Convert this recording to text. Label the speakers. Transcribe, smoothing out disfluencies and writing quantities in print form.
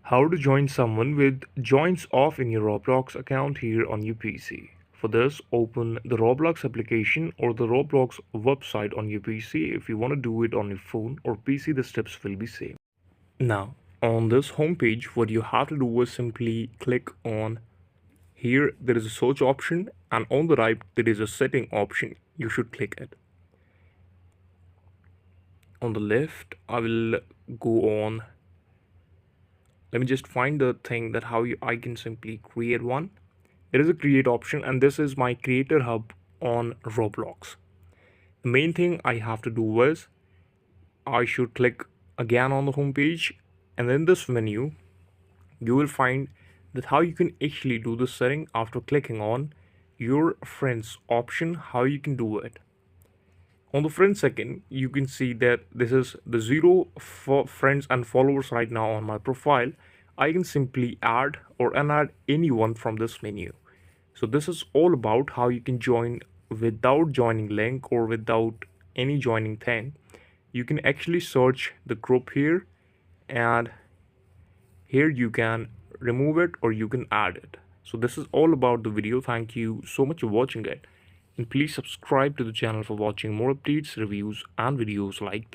Speaker 1: How to join someone with joins off in your Roblox account here on your PC. For this, open the Roblox application or the Roblox website on your PC. If you want to do it on your phone or PC, the steps will be same. Now, on this homepage, what you have to do is simply click on here. There is a search option, and on the right there is a setting option. You should click it. On the left, I will go on. Let me just find the thing that I can simply create one. There is a create option, and this is my creator hub on Roblox. The main thing I have to do is I should click again on the home page, and in this menu you will find that how you can actually do the setting after clicking on your friends option, how you can do it. On the friends second, you can see that this is the zero for friends and followers right now on my profile. I can simply add or unadd anyone from this menu. So this is all about how you can join without joining link or without any joining thing. You can actually search the group here, and here you can remove it or you can add it. So this is all about the video. Thank you so much for watching it, and please subscribe to the channel for watching more updates, reviews and videos like this.